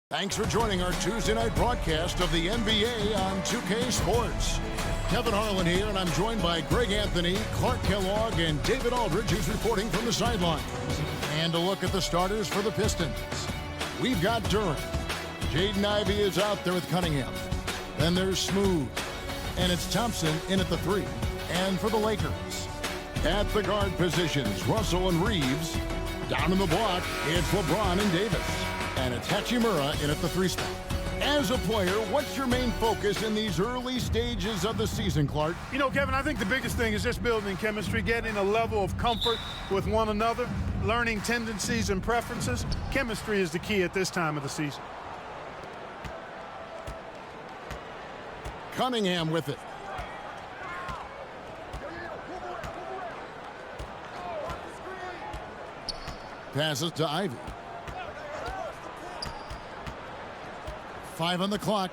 Thanks for joining our Tuesday night broadcast of the NBA on 2K Sports. Kevin Harlan here, and I'm joined by Greg Anthony, Clark Kellogg, and David Aldridge, who's reporting from the sidelines. And a look at the starters for the Pistons. We've got Duren. Jaden Ivey is out there with Cunningham. Then there's Smooth. And it's Thompson in at the 3. And for the Lakers, at the guard positions, Russell and Reeves. Down in the block, it's LeBron and Davis. And it's Hachimura in at the 3 spot. As a player, what's your main focus in these early stages of the season, Clark? You know, Kevin, I think the biggest thing is just building chemistry, getting a level of comfort with one another, learning tendencies and preferences. Chemistry is the key at this time of the season. Cunningham with it. Passes to Ivey. 5 on the clock.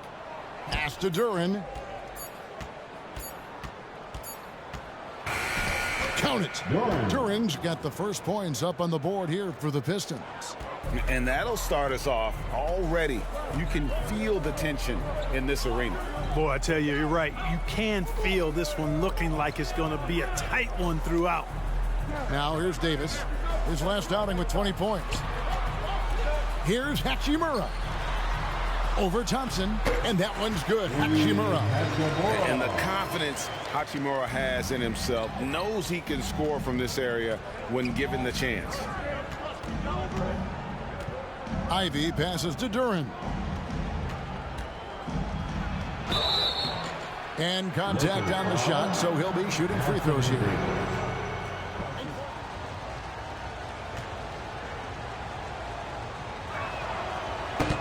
Pass to Duren. Count it. Duren's got the first points up on the board here for the Pistons. And that'll start us off already. You can feel the tension in this arena. Boy, I tell you, you're right. You can feel this one looking like it's going to be a tight one throughout. Now here's Davis. His last outing with 20 points. Here's Hachimura. Over Thompson, and that one's good. Hachimura. And the confidence Hachimura has in himself, knows he can score from this area when given the chance. Ivey passes to Duren. And contact on the shot, so he'll be shooting free throws here.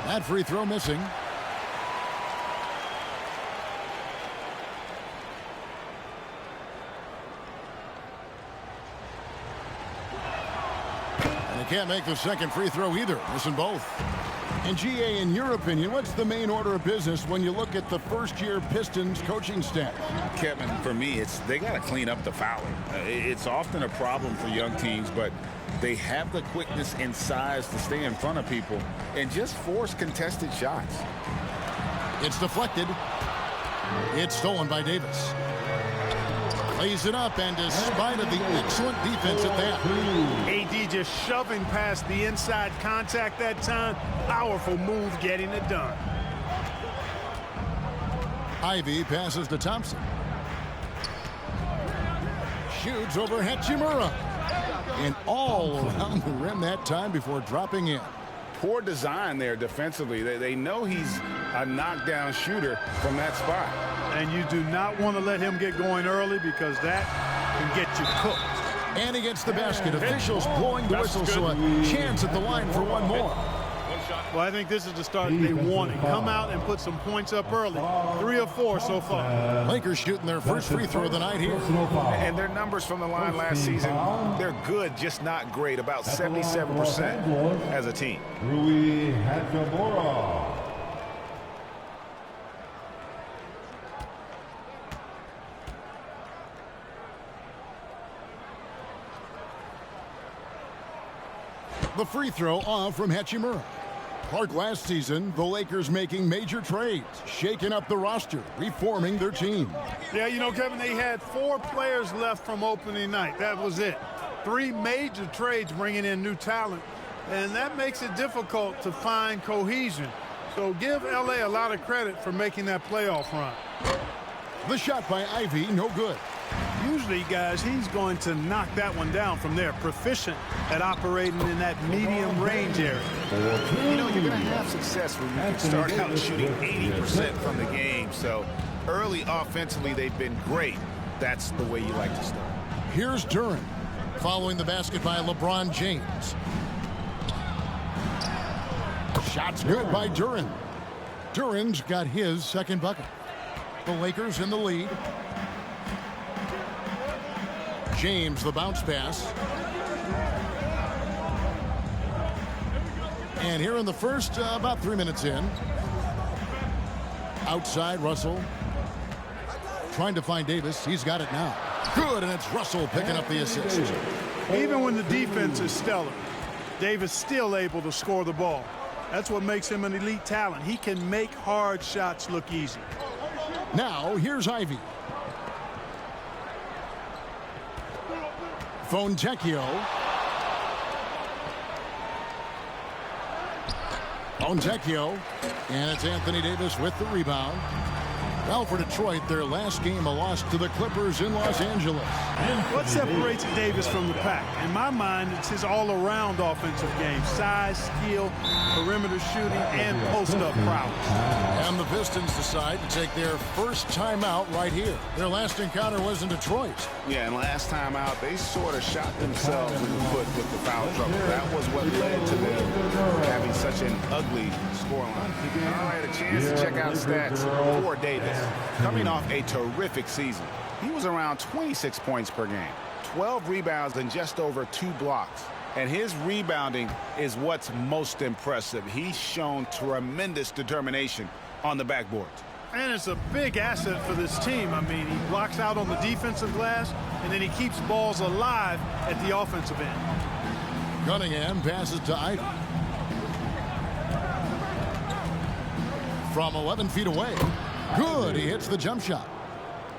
That free throw missing. And he can't make the second free throw either, missing both. And GA, in your opinion, what's the main order of business when you look at the first-year Pistons coaching staff? Kevin, for me, they got to clean up the fouling. It's often a problem for young teams, but they have the quickness and size to stay in front of people and just force contested shots. It's deflected. It's stolen by Davis. Lays it up, and despite of the excellent defense at that. AD just shoving past the inside contact that time. Powerful move getting it done. Ivey passes to Thompson. Shoots over Hachimura. And all around the rim that time before dropping in. Poor design there defensively. They know he's a knockdown shooter from that spot. And you do not want to let him get going early because that can get you cooked. And he gets the basket. Officials blowing the whistle, so a chance at the line for one more. Well, I think this is the start they wanted. Come out and put some points up early. 3 of 4 so far. Lakers shooting their first free throw of the night here. And their numbers from the line last season, they're good, just not great. About 77% as a team. The free throw off from Hachimura. Clark, last season, the Lakers making major trades, shaking up the roster, reforming their team. Yeah, you know, Kevin, they had 4 players left from opening night. That was it. 3 major trades bringing in new talent, and that makes it difficult to find cohesion. So give LA a lot of credit for making that playoff run. The shot by Ivey, no good. Usually, guys, he's going to knock that one down from there. Proficient at operating in that medium range area. You know, you're going to have success when you can start out shooting 80% from the game. So early offensively, they've been great. That's the way you like to start. Here's Duren, following the basket by LeBron James. Shot's good by Duren. Duren's got his second bucket. The Lakers in the lead. James, the bounce pass. And here in the first, about 3 minutes in. Outside, Russell. Trying to find Davis. He's got it now. Good, and it's Russell picking up the assist. Even when the defense is stellar, Davis still able to score the ball. That's what makes him an elite talent. He can make hard shots look easy. Now, here's Ivy. Fontecchio. Fontecchio. And it's Anthony Davis with the rebound. Well, for Detroit, their last game, a loss to the Clippers in Los Angeles. What separates Davis from the pack? In my mind, it's his all-around offensive game. Size, skill, perimeter shooting, and post-up prowess. And the Pistons decide to take their first timeout right here. Their last encounter was in Detroit. Yeah, and last time out, they sort of shot themselves in the foot with the foul trouble. That was what led to them having such an ugly scoreline. All right, a chance to check out stats for Davis. Coming off a terrific season, he was around 26 points per game, 12 rebounds, and just over 2 blocks. And his rebounding is what's most impressive. He's shown tremendous determination on the backboard. And it's a big asset for this team. I mean, he blocks out on the defensive glass, and then he keeps balls alive at the offensive end. Cunningham passes to Ivy. From 11 feet away. Good. He hits the jump shot.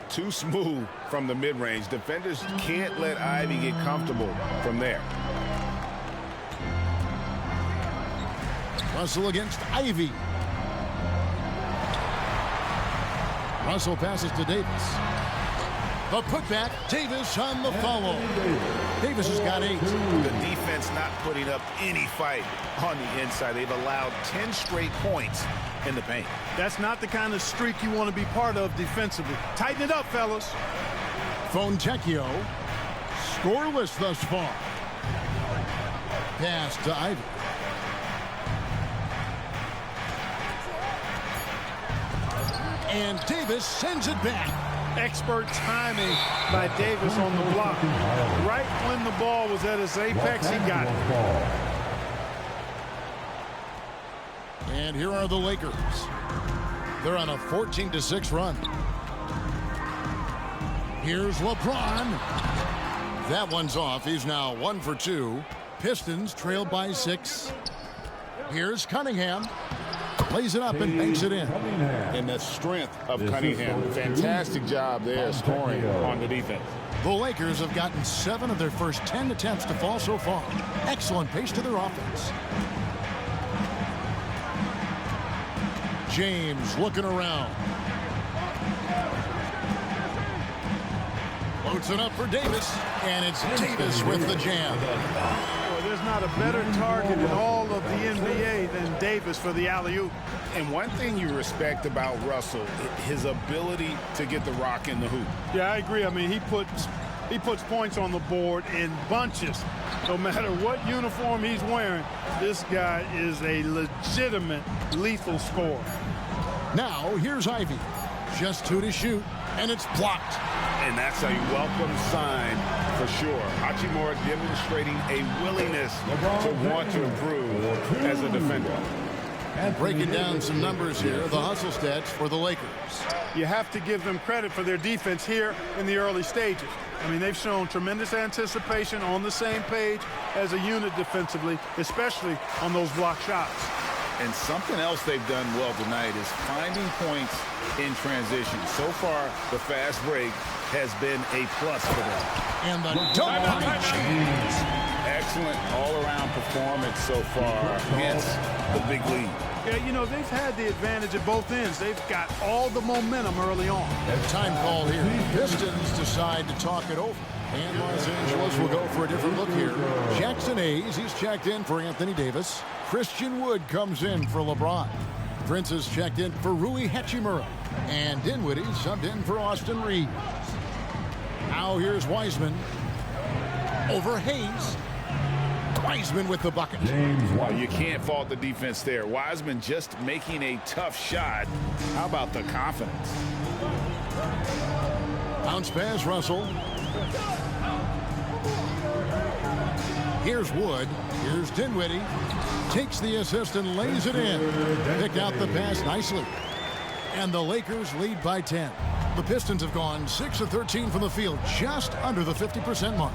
Too smooth from the mid-range. Defenders can't let Ivy get comfortable from there. Russell against Ivy. Russell passes to Davis. The putback. Davis on the follow. Davis has got 8. The defense not putting up any fight on the inside. They've allowed 10 straight points in the paint. That's not the kind of streak you want to be part of defensively. Tighten it up, fellas. Fontecchio. Scoreless thus far. Pass to Ivy. And Davis sends it back. Expert timing by Davis on the block. Right when the ball was at its apex, he got it. And here are the Lakers. They're on a 14-6 run. Here's LeBron. That one's off. He's now 1 for 2. Pistons trailed by 6. Here's Cunningham. Plays it up and banks it in. And the strength of Cunningham. Fantastic job there scoring on the defense. The Lakers have gotten 7 of their first 10 attempts to fall so far. Excellent pace to their offense. James looking around. Floats it up for Davis. And it's Davis with the jam. Well, there's not a better target in all of the NBA than Davis for the alley-oop. And one thing you respect about Russell, his ability to get the rock in the hoop. Yeah, I agree. I mean, he puts points on the board in bunches. No matter what uniform he's wearing, this guy is a legitimate lethal scorer. Now, here's Ivy. Just 2 to shoot, and it's blocked. And that's a welcome sign for sure. Hachimura demonstrating a willingness to want to improve as a defender. Breaking down some numbers here, the hustle stats for the Lakers. You have to give them credit for their defense here in the early stages. I mean, they've shown tremendous anticipation, on the same page as a unit defensively, especially on those block shots. And something else they've done well tonight is finding points in transition. So far, the fast break has been a plus for them. And the dunk by James. Excellent all-around performance so far against the big lead. Yeah, you know, they've had the advantage at both ends. They've got all the momentum early on. Time call here. Pistons decide to talk it over. And Los Angeles will go for a different look here. Jackson Hayes, he's checked in for Anthony Davis. Christian Wood comes in for LeBron. Prince is checked in for Rui Hachimura. And Dinwiddie subbed in for Austin Reeves. Now here's Wiseman. Over Hayes. Wiseman with the bucket. Well, you can't fault the defense there. Wiseman just making a tough shot. How about the confidence? Bounce pass, Russell. Here's Wood. Here's Dinwiddie. Takes the assist and lays it in. Picked out the pass nicely. And the Lakers lead by 10. The Pistons have gone 6 of 13 from the field, just under the 50% mark.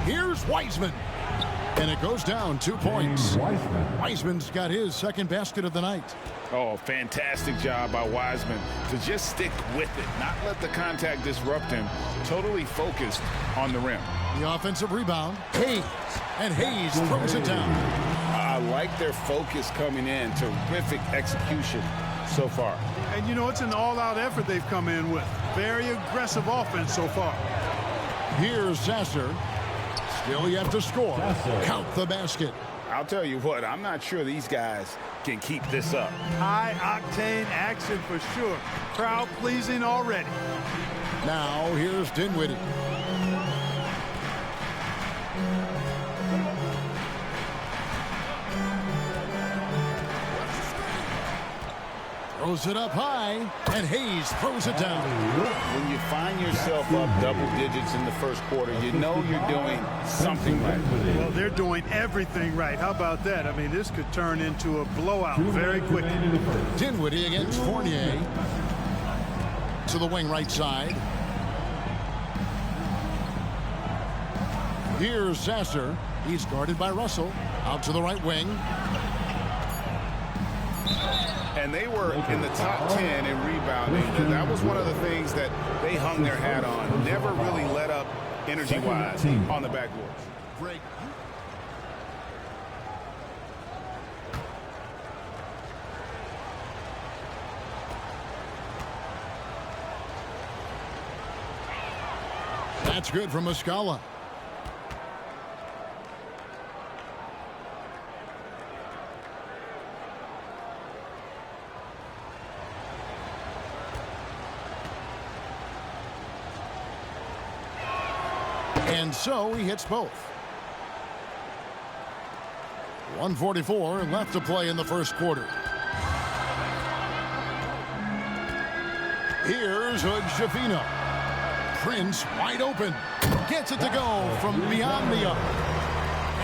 Here's Wiseman. And it goes down 2 points. Wiseman's got his second basket of the night. Oh, fantastic job by Wiseman to just stick with it, not let the contact disrupt him, totally focused on the rim. The offensive rebound, Hayes, and Hayes throws it down. I like their focus coming in. Terrific execution so far. And, you know, it's an all-out effort they've come in with. Very aggressive offense so far. Here's Sasser. Still yet to score. Count the basket. I'll tell you what, I'm not sure these guys can keep this up. High-octane action for sure. Crowd-pleasing already. Now here's Dinwiddie. Throws it up high, and Hayes throws it down. When you find yourself up double digits in the first quarter, you know you're doing something right. Well, they're doing everything right. How about that? I mean, this could turn into a blowout very quickly. Dinwiddie against Fournier. To the wing right side. Here's Sasser. He's guarded by Russell. Out to the right wing. And they were in the top 10 in rebounding. And that was one of the things that they hung their hat on. Never really let up energy-wise on the backboard. Great. That's good from Muscala. And so he hits both. 1:44 left to play in the first quarter. Here's Hood-Schifino. Prince wide open. Gets it to go from beyond the arc.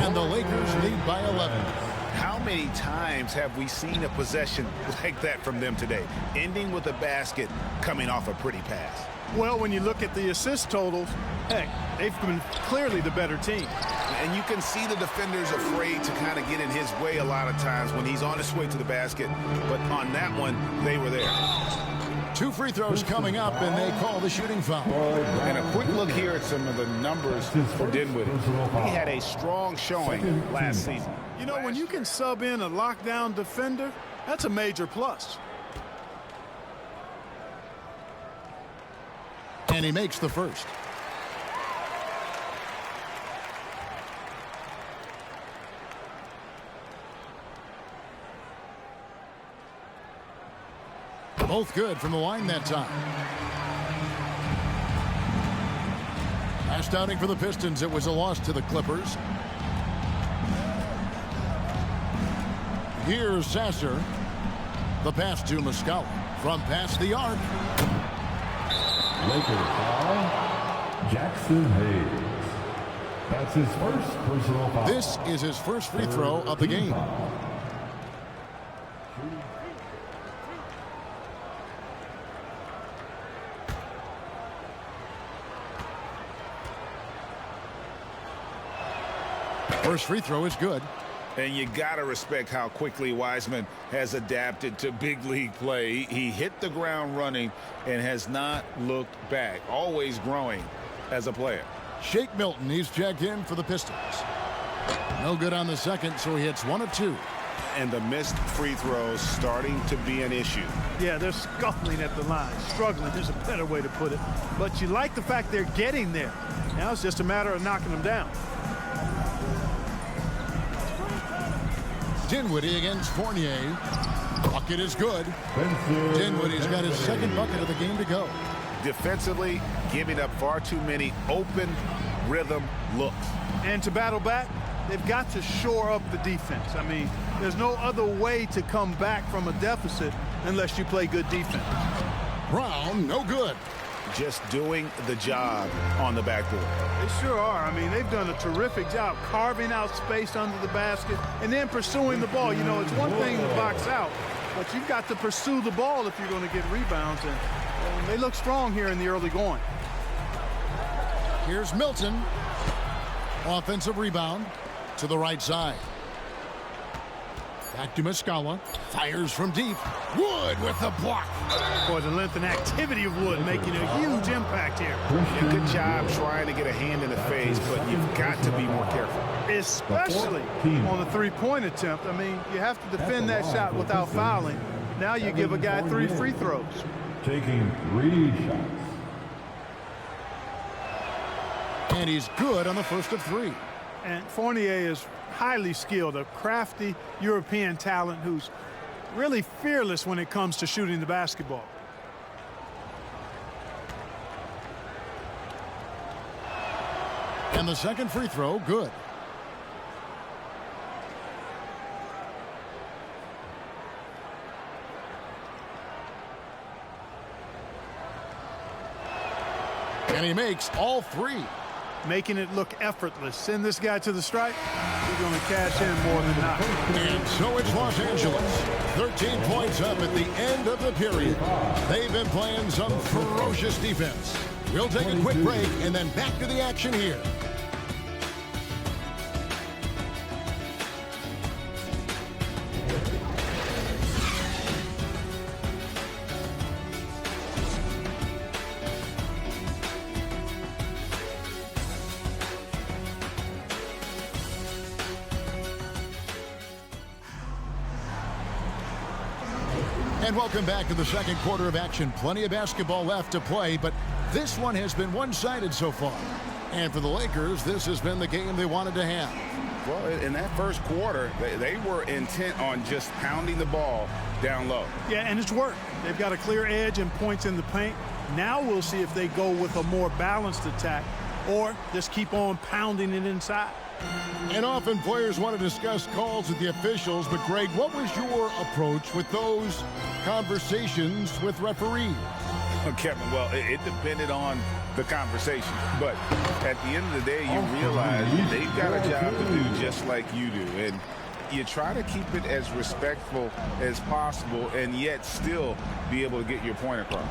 And the Lakers lead by 11. How many times have we seen a possession like that from them today? Ending with a basket, coming off a pretty pass. Well, when you look at the assist totals, heck, they've been clearly the better team. And you can see the defenders afraid to kind of get in his way a lot of times when he's on his way to the basket. But on that one, they were there. 2 free throws coming up, and they call the shooting foul. And a quick look here at some of the numbers for Dinwiddie. He had a strong showing last season. You know, when you can sub in a lockdown defender, that's a major plus. And he makes the first. Both good from the line that time. Last outing for the Pistons, it was a loss to the Clippers. Here's Sasser. The pass to Muscala from past the arc. Lakers foul, Jackson Hayes. That's his first personal foul. This is his first free throw of the game. First free throw is good. And you got to respect how quickly Wiseman has adapted to big league play. He hit the ground running and has not looked back. Always growing as a player. Shake Milton, he's checked in for the Pistons. No good on the second, so he hits 1 of 2. And the missed free throws starting to be an issue. Yeah, they're scuffling at the line. Struggling, there's a better way to put it. But you like the fact they're getting there. Now it's just a matter of knocking them down. Dinwiddie against Fournier. Bucket is good. Dinwiddie's got his second bucket of the game to go. Defensively, giving up far too many open rhythm looks. And to battle back, they've got to shore up the defense. I mean, there's no other way to come back from a deficit unless you play good defense. Brown, no good. Just doing the job on the backboard. They sure are. I mean, they've done a terrific job carving out space under the basket and then pursuing the ball. You know, it's one thing to box out, but you've got to pursue the ball if you're going to get rebounds. And they look strong here in the early going. Here's Milton. Offensive rebound to the right side. Back to Muscala. Fires from deep. Wood with the block. Boy, the length and activity of Wood making a huge impact here. Yeah, good job trying to get a hand in the face, but you've got to be more careful. Especially on the three-point attempt. I mean, you have to defend that shot without fouling. Now you give a guy 3 free throws. Taking 3 shots. And he's good on the first of 3. And Fournier is highly skilled, a crafty European talent who's really fearless when it comes to shooting the basketball. And the second free throw, good. And he makes all 3. Making it look effortless. Send this guy to the stripe. He's going to cash in more than not. And so it's Los Angeles. 13 points up at the end of the period. They've been playing some ferocious defense. We'll take a quick break and then back to the action here. And welcome back to the second quarter of action. Plenty of basketball left to play, but this one has been one-sided so far. And for the Lakers, this has been the game they wanted to have. Well, in that first quarter, they were intent on just pounding the ball down low. Yeah, and it's worked. They've got a clear edge and points in the paint. Now we'll see if they go with a more balanced attack or just keep on pounding it inside. And often players want to discuss calls with the officials, but Greg, what was your approach with those conversations with referees? Kevin, well, it depended on the conversation. But at the end of the day, you realize they've got a job to do just like you do. And you try to keep it as respectful as possible and yet still be able to get your point across.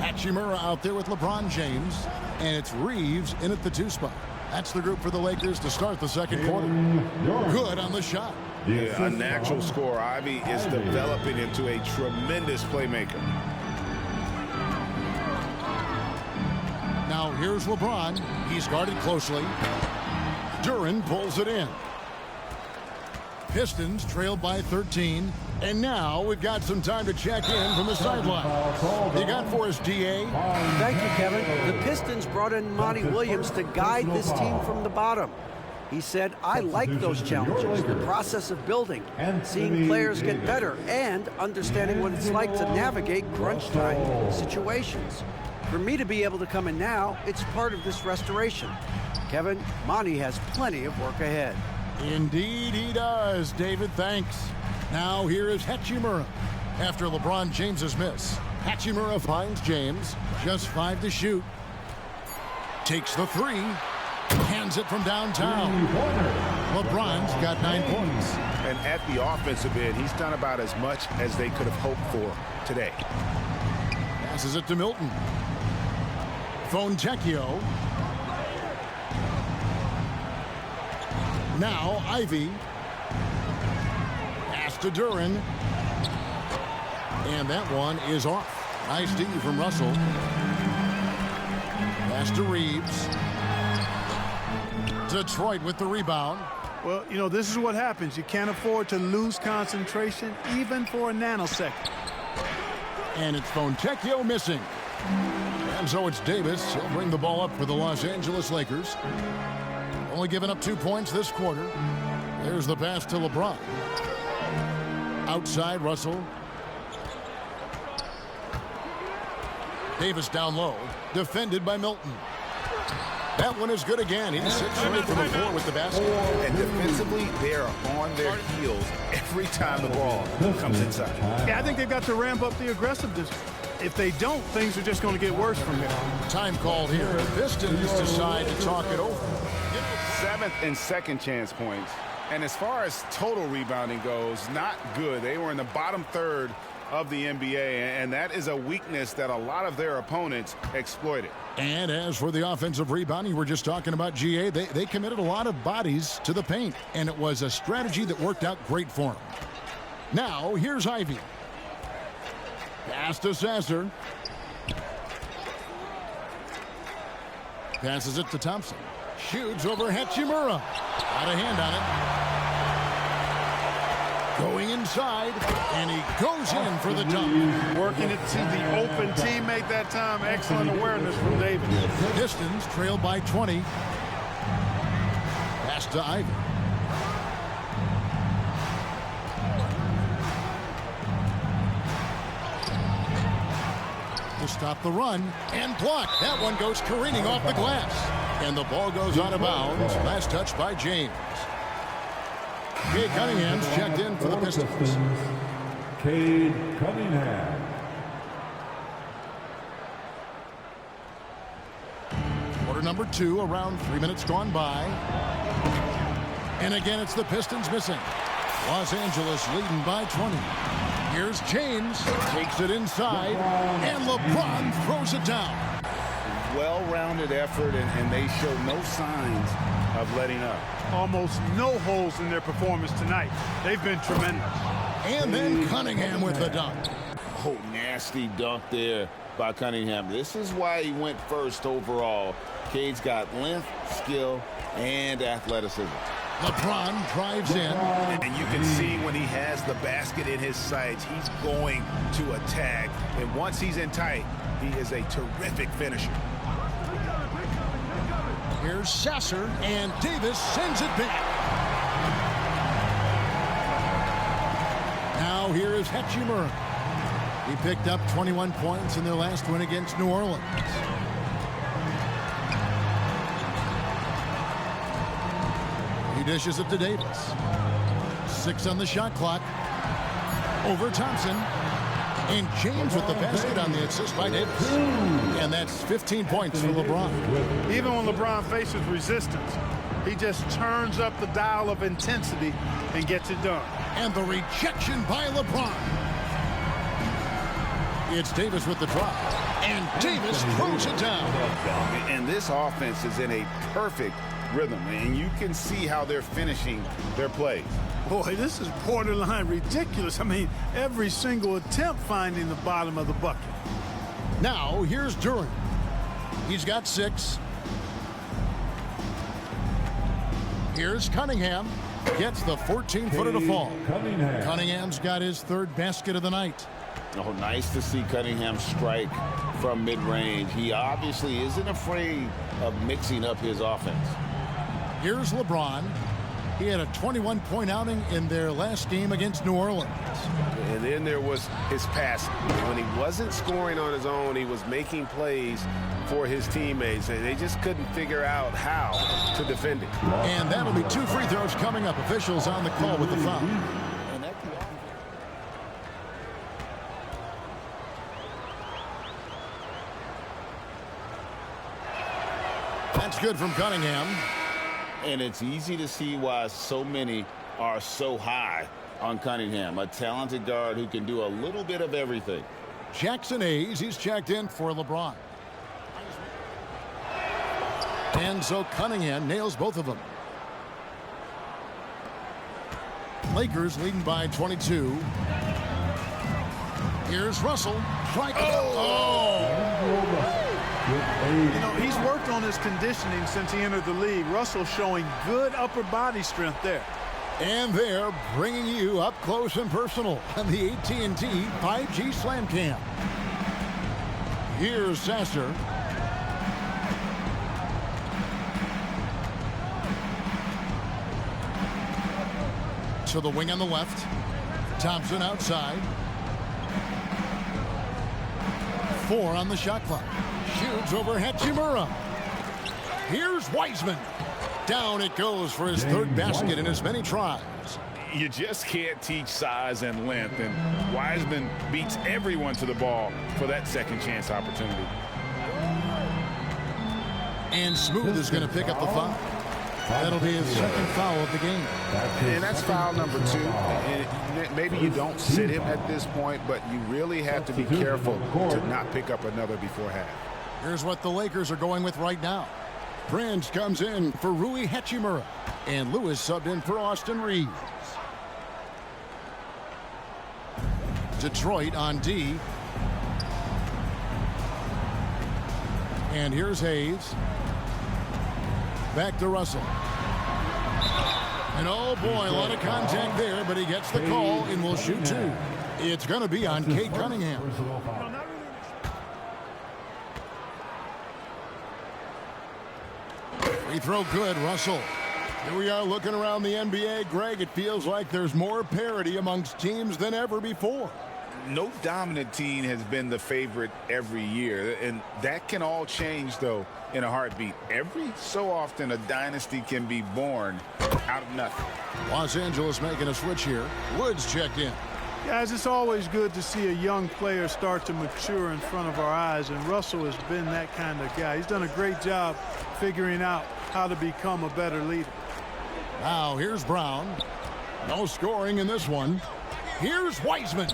Hachimura out there with LeBron James, and it's Reeves in at the 2 spot. That's the group for the Lakers to start the second quarter. Good on the shot. Yeah, a natural scorer. Ivy is developing into a tremendous playmaker. Now here's LeBron. He's guarded closely. Duren pulls it in. Pistons trailed by 13. And now we've got some time to check in from the sideline. You got for us, DA? Thank you, Kevin. The Pistons brought in Monty Williams to guide this team from the bottom. He said, I like those challenges, the process of building, seeing players get better, and understanding what it's like to navigate crunch time situations. For me to be able to come in now, it's part of this restoration. Kevin, Monty has plenty of work ahead. Indeed he does, David. Thanks. Now here is Hachimura. After LeBron James's miss, Hachimura finds James. Just 5 to shoot. Takes the 3. Hands it from downtown. LeBron's got 9 points. And at the offensive end, he's done about as much as they could have hoped for today. Passes it to Milton. Fontecchio. Now Ivy. Pass to Duren. And that one is off. Nice D from Russell. Pass to Reeves. Detroit with the rebound. Well, you know, this is what happens. You can't afford to lose concentration even for a nanosecond. And it's Fontecchio missing. And so it's Davis. He'll bring the ball up for the Los Angeles Lakers. Only giving up 2 points this quarter. There's the pass to LeBron. Outside, Russell. Davis down low. Defended by Milton. That one is good again. He sits straight from the floor with the basket. And defensively, they are on their heels every time the ball comes inside. Yeah, I think they've got to ramp up the aggressiveness. If they don't, things are just going to get worse from here. Time called here. The Pistons decide to talk it over. 7th and second chance points. And as far as total rebounding goes, not good. They were in the bottom third of the NBA, and that is a weakness that a lot of their opponents exploited. And as for the offensive rebounding, we're just talking about GA. They committed a lot of bodies to the paint, and it was a strategy that worked out great for them. Now, here's Ivy. Pass to Sasser. Passes it to Thompson. Shoots over Hachimura. Got a hand on it. Going inside, and he goes in for the dunk. Working it to the open teammate that time. Excellent awareness from Davis. Pistons trail by 20. Pass to Ivy. To stop the run and block. That one goes careening off the glass. And the ball goes out of bounds. Last touch by James. Cade Cunningham's checked in for the Pistons. Cade Cunningham. Quarter number 2, around 3 minutes gone by. And again, it's the Pistons missing. Los Angeles leading by 20. Here's James, takes it inside, and LeBron throws it down. Well-rounded effort, and they show no signs of letting up. Almost no holes in their performance tonight. They've been tremendous. And then Cunningham with the dunk. Oh, nasty dunk there by Cunningham. This is why he went first overall. Cade's got length, skill, and athleticism. LeBron drives in. And you can see when he has the basket in his sights, he's going to attack. And once he's in tight, he is a terrific finisher. Here's Sasser, and Davis sends it back. Now here is Hachimura. He picked up 21 points in their last win against New Orleans. He dishes it to Davis. 6 on the shot clock. Over Thompson. And James with the basket on the assist by Davis. And that's 15 points for LeBron. Even when LeBron faces resistance, he just turns up the dial of intensity and gets it done. And the rejection by LeBron. It's Davis with the drop. And Davis throws it down. And this offense is in a perfect rhythm. And you can see how they're finishing their plays. Boy, this is borderline ridiculous. I mean, every single attempt finding the bottom of the bucket. Now, here's Durant. He's got 6. Here's Cunningham. Gets the 14-footer to fall. Cunningham's got his 3rd basket of the night. Oh, nice to see Cunningham strike from mid-range. He obviously isn't afraid of mixing up his offense. Here's LeBron. He had a 21-point outing in their last game against New Orleans. And then there was his passing. When he wasn't scoring on his own, he was making plays for his teammates, and they just couldn't figure out how to defend it. And that'll be 2 free throws coming up. Officials on the call with the foul. That's good from Cunningham. And it's easy to see why so many are so high on Cunningham, a talented guard who can do a little bit of everything. Jackson Hayes, he's checked in for LeBron. And so Cunningham nails both of them. Lakers leading by 22. Here's Russell. Strike. You know, he's worked on his conditioning since he entered the league. Russell showing good upper body strength there. And they're bringing you up close and personal on the AT&T 5G Slam Cam. Here's Sasser. To the wing on the left. Thompson outside. 4 on the shot clock. Shoots over Hachimura. Here's Wiseman. Down it goes for his 3rd basket in as many tries. You just can't teach size and length, and Wiseman beats everyone to the ball for that second chance opportunity. And Smooth is going to pick up the foul. That'll be his second foul of the game. And that's foul number 2. And maybe you don't sit him at this point, but you really have to be careful to not pick up another before half. Here's what the Lakers are going with right now. Prince comes in for Rui Hachimura, and Lewis subbed in for Austin Reeves. Detroit on D. And here's Hayes. Back to Russell. And oh boy, a lot of contact there, but he gets the call and will shoot 2. It's going to be on Cade Cunningham. Free throw good, Russell. Here we are looking around the NBA. Greg, it feels like there's more parity amongst teams than ever before. No dominant team has been the favorite every year, and that can all change, though, in a heartbeat. Every so often, a dynasty can be born out of nothing. Los Angeles making a switch here. Woods checked in. Guys, it's always good to see a young player start to mature in front of our eyes, and Russell has been that kind of guy. He's done a great job figuring out how to become a better leader. Now, here's Brown. No scoring in this one. Here's Wiseman.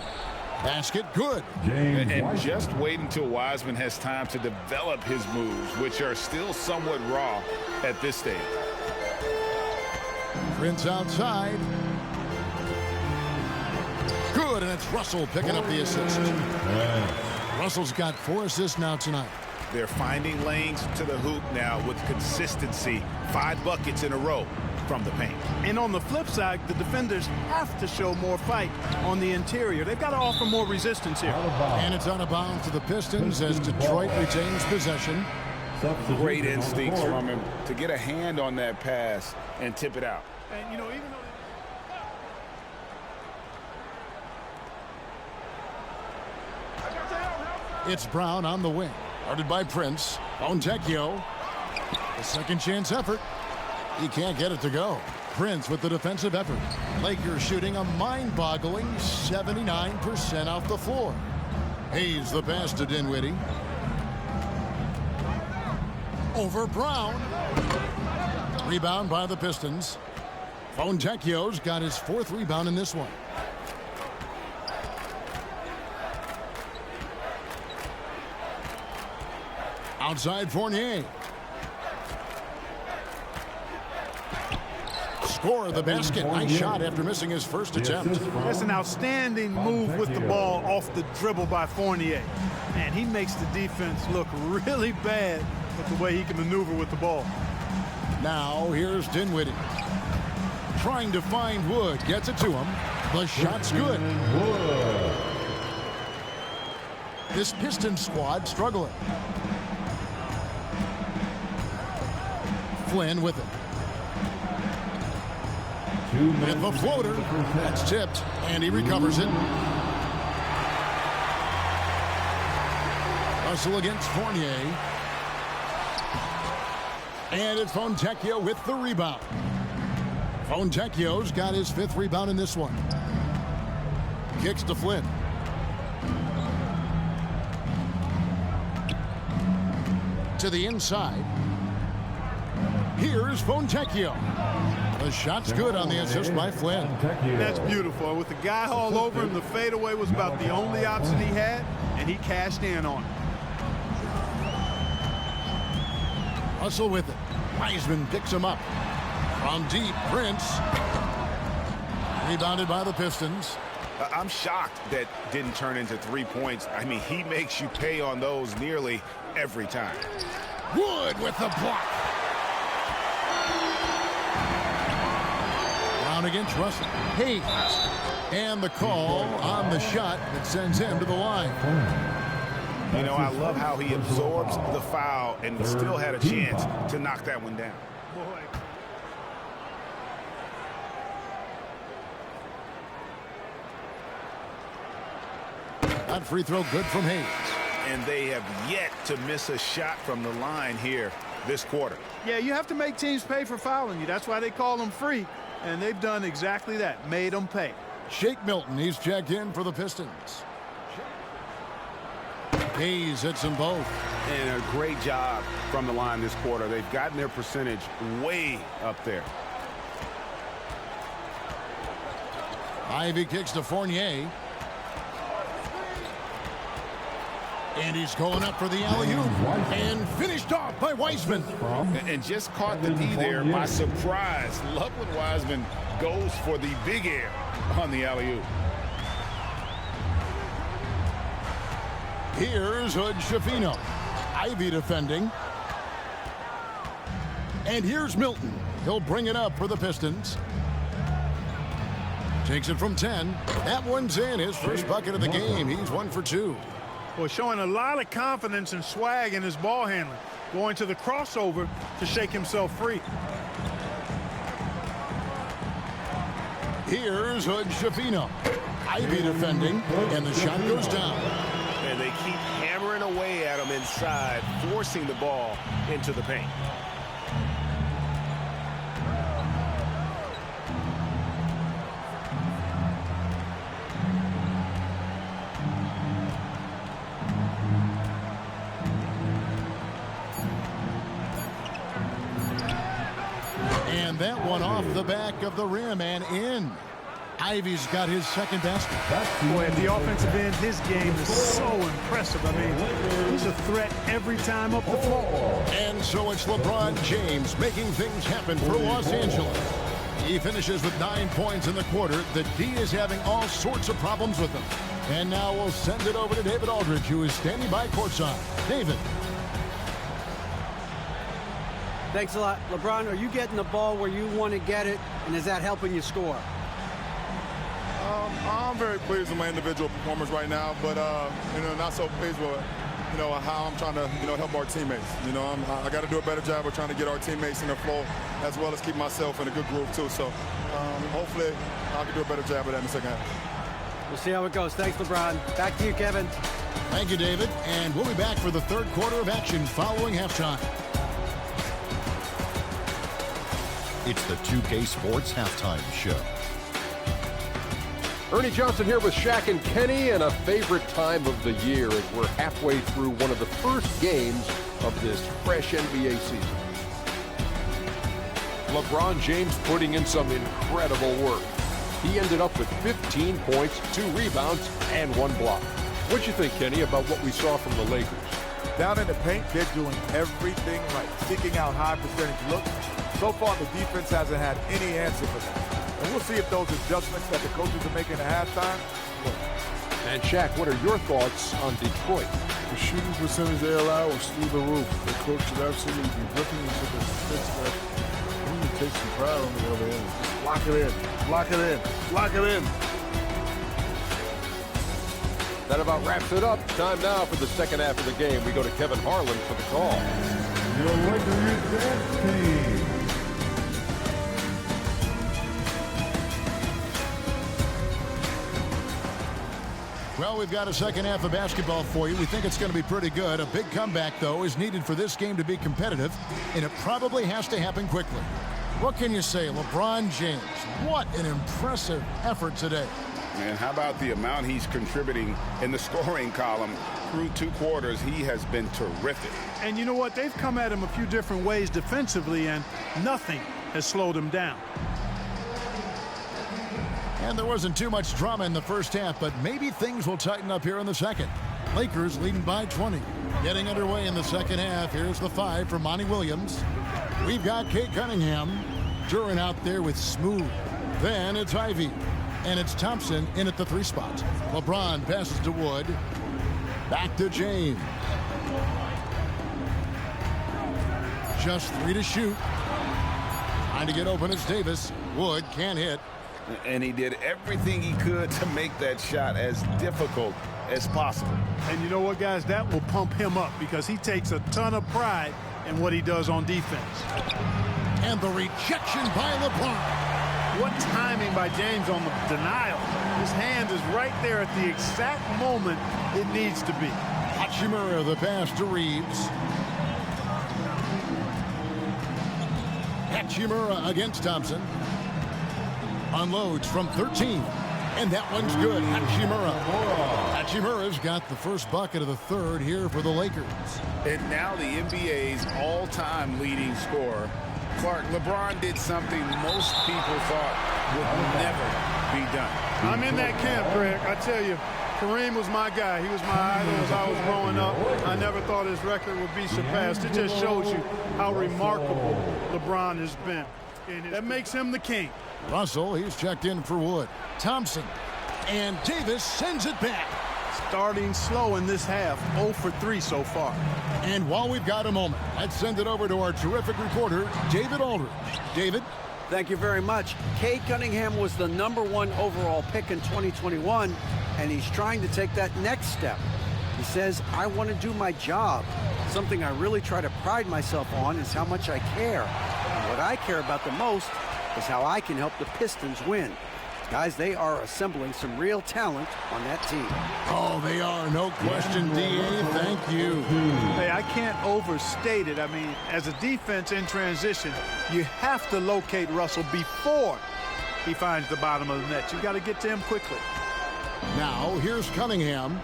Basket good. And just wait until Wiseman has time to develop his moves, which are still somewhat raw at this stage. Prince outside. Good, and it's Russell picking up the assist. Russell's got 4 assists now tonight. They're finding lanes to the hoop now with consistency. 5 buckets in a row from the paint. And on the flip side, the defenders have to show more fight on the interior. They've got to offer more resistance here. And it's out of bounds to the Pistons as Detroit retains possession. Great instincts from him to get a hand on that pass and tip it out. And, you know, even though it's Brown on the wing. Guarded by Prince. Fontecchio. A second chance effort. He can't get it to go. Prince with the defensive effort. Lakers shooting a mind-boggling 79% off the floor. Hayes the pass to Dinwiddie. Over Brown. Rebound by the Pistons. Fontecchio's got his 4th rebound in this one. Outside Fournier. Score the basket. Nice shot after missing his first attempt. that's an outstanding move with the ball off the dribble by Fournier. Man, he makes the defense look really bad with the way he can maneuver with the ball. Now here's Dinwiddie. Trying to find Wood. Gets it to him. The shot's good. This Pistons squad struggling. Flynn with it. And the floater. That's tipped. And he recovers it. Russell against Fournier. And it's Fontecchio with the rebound. Fontecchio's got his 5th rebound in this one. Kicks to Flynn. To the inside. Here's Fontecchio. The shot's good on the assist by Flynn. That's beautiful. With the guy all over him, the fadeaway was about the only option he had, and he cashed in on it. Russell with it. Wiseman picks him up. From deep, Prince. Rebounded by the Pistons. I'm shocked that didn't turn into 3 points. I mean, he makes you pay on those nearly every time. Wood with the block. Brown against Russell. Hayes. And the call on the shot that sends him to the line. You know, I love how he absorbs the foul and still had a chance to knock that one down. That free throw good from Hayes. And they have yet to miss a shot from the line here this quarter. Yeah, you have to make teams pay for fouling you. That's why they call them free. And they've done exactly that, made them pay. Shake Milton, he's checked in for the Pistons. Hayes hits them both. And a great job from the line this quarter. They've gotten their percentage way up there. Ivy kicks to Fournier. And he's going up for the alley-oop. And finished off by Wiseman. And just caught the D there by surprise. Love when Wiseman goes for the big air on the alley-oop. Here's Hood-Schifino. Ivy defending. And here's Milton. He'll bring it up for the Pistons. Takes it from 10. That one's in. His first bucket of the game. He's 1 for 2. Well, showing a lot of confidence and swag in his ball handling. Going to the crossover to shake himself free. Here's Hood-Schifino. Ivy defending. And the shot goes down. And they keep hammering away at him inside, forcing the ball into the paint. And that one off the back of the rim and in. Ivy's got his second basket. Boy, at the offensive end, his game is so impressive. I mean, he's a threat every time up the floor. And so it's LeBron James making things happen for Los Angeles. He finishes with 9 points in the quarter. The D is having all sorts of problems with him. And now we'll send it over to David Aldridge, who is standing by courtside. David. Thanks a lot. LeBron, are you getting the ball where you want to get it, and is that helping you score? I'm very pleased with my individual performance right now, but not so pleased with how I'm trying to help our teammates. I got to do a better job of trying to get our teammates in the flow, as well as keep myself in a good groove too. So hopefully I can do a better job of that in the second half. We'll see how it goes. Thanks, LeBron. Back to you, Kevin. Thank you, David. And we'll be back for the third quarter of action following halftime. It's the 2K Sports Halftime Show. Ernie Johnson here with Shaq and Kenny, and a favorite time of the year as we're halfway through one of the first games of this fresh NBA season. LeBron James putting in some incredible work. He ended up with 15 points, 2 rebounds, and 1 block. What you think, Kenny, about what we saw from the Lakers? Down in the paint, they're doing everything right, seeking out high percentage looks. So far, the defense hasn't had any answer for that. And we'll see if those adjustments that the coaches are making at halftime work. And Shaq, what are your thoughts on Detroit? The shooting percentage they allow was through the roof. The coach should absolutely be looking into the statistics. He need to take some pride on the other end. Just lock it in, lock it in, lock it in. That about wraps it up. Time now for the second half of the game. We go to Kevin Harlan for the call. Your Lakers dance team. Well, we've got a second half of basketball for you. We think it's going to be pretty good. A big comeback, though, is needed for this game to be competitive, and it probably has to happen quickly. What can you say? LeBron James, what an impressive effort today. And how about the amount he's contributing in the scoring column? Through 2 quarters, he has been terrific. And you know what? They've come at him a few different ways defensively, and nothing has slowed him down. And there wasn't too much drama in the first half, but maybe things will tighten up here in the second. Lakers leading by 20. Getting underway in the second half. Here's the 5 from Monty Williams. We've got Cade Cunningham. Duran out there with Smooth. Then it's Ivy. And it's Thompson in at the 3 spot. LeBron passes to Wood. Back to James. Just 3 to shoot. Trying to get open, it's Davis. Wood can't hit. And he did everything he could to make that shot as difficult as possible. And you know what, guys? That will pump him up because he takes a ton of pride in what he does on defense. And the rejection by LeBron. What timing by James on the denial. His hand is right there at the exact moment it needs to be. Hachimura, the pass to Reeves. Hachimura against Thompson. Unloads from 13. And that one's good. Hachimura's got the first bucket of the third here for the Lakers. And now the NBA's all-time leading scorer. Clark, LeBron did something most people thought would never be done. I'm in that camp, Greg. I tell you, Kareem was my guy. He was my idol as I was growing up. I never thought his record would be surpassed. It just shows you how remarkable LeBron has been. That makes him the king. Russell, he's checked in for Wood. Thompson. And Davis sends it back. Starting slow in this half, 0 for 3 so far. And while we've got a moment, let's send it over to our terrific reporter, David Aldridge. David? Thank you very much. Cade Cunningham was the #1 overall pick in 2021, and he's trying to take that next step. He says, I want to do my job. Something I really try to pride myself on is how much I care. And what I care about the most is how I can help the Pistons win. Guys, they are assembling some real talent on that team. Oh, they are. No question, D.A. Thank you. Hey, I can't overstate it. I mean, as a defense in transition, you have to locate Russell before he finds the bottom of the net. You got to get to him quickly. Now, here's Cunningham.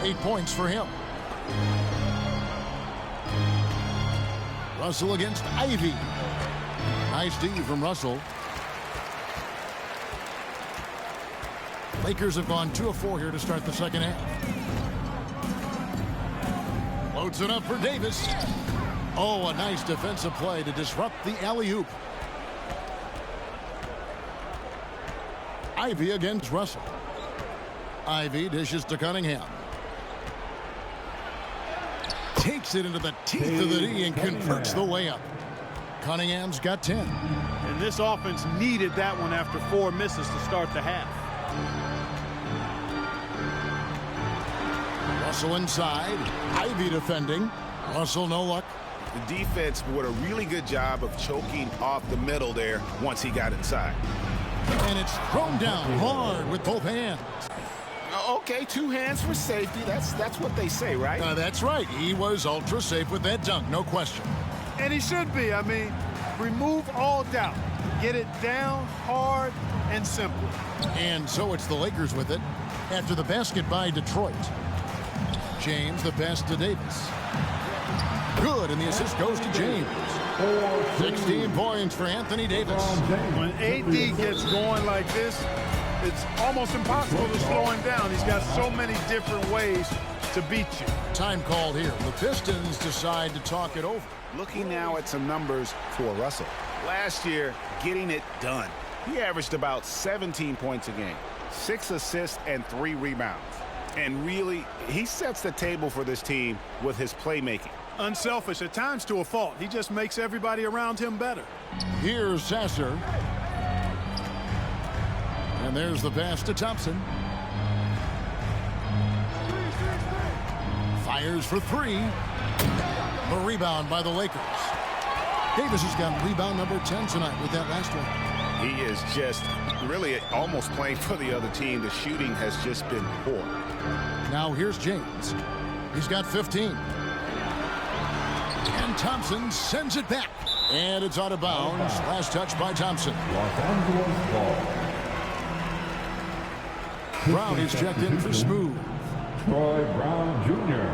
8 points for him. Russell against Ivy. Nice D from Russell. Lakers have gone 2 of 4 here to start the second half. Loads it up for Davis. Oh, a nice defensive play to disrupt the alley-oop. Ivy against Russell. Ivy dishes to Cunningham. Takes it into the teeth of the D and converts the layup. Cunningham's got 10. And this offense needed that one after 4 misses to start the half. Russell inside. Ivy defending. Russell no luck. The defense did a really good job of choking off the middle there once he got inside. And it's thrown down hard with both hands. Okay, 2 hands for safety. That's what they say, right? That's right. He was ultra safe with that dunk, no question. And he should be. I mean, remove all doubt. Get it down hard and simple. And so it's the Lakers with it after the basket by Detroit. James the pass to Davis. Good, and the assist goes to James. 16 points for Anthony Davis. When AD gets going like this, it's almost impossible to slow him down. He's got so many different ways to beat you. Time called here. The Pistons decide to talk it over. Looking now at some numbers for Russell. Last year, getting it done. He averaged about 17 points a game, 6 assists and 3 rebounds. And really, he sets the table for this team with his playmaking. Unselfish at times to a fault. He just makes everybody around him better. Here's Sasser. And there's the pass to Thompson. Fires for 3. The rebound by the Lakers. Davis has got rebound number 10 tonight with that last one. He is just really almost playing for the other team. The shooting has just been poor. Now here's James. He's got 15. And Thompson sends it back. And it's out of bounds. Last touch by Thompson. Brown is checked in for Smooth. Troy Brown Jr.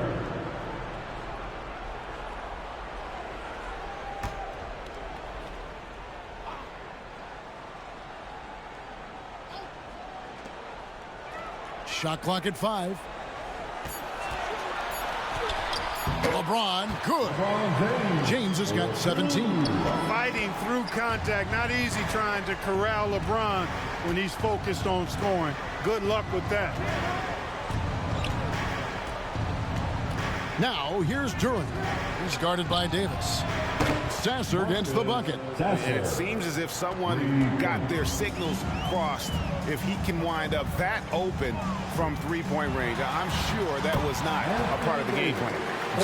Shot clock at 5. LeBron, good. James has got 17. Fighting through contact. Not easy trying to corral LeBron when he's focused on scoring. Good luck with that. Now, here's Duran. He's guarded by Davis. Sasser gets the bucket. And it seems as if someone got their signals crossed. If he can wind up that open from three-point range, I'm sure that was not a part of the game plan.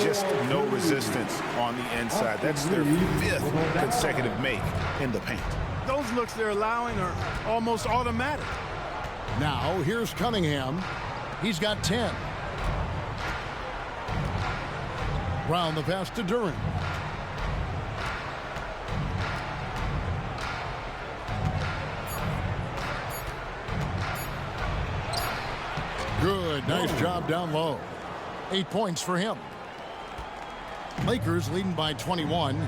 Just no resistance on the inside. That's their 5th consecutive make in the paint. Those looks they're allowing are almost automatic. Now, here's Cunningham. He's got 10. Brown the pass to Duran. Good. Nice job down low. 8 points for him. Lakers leading by 21.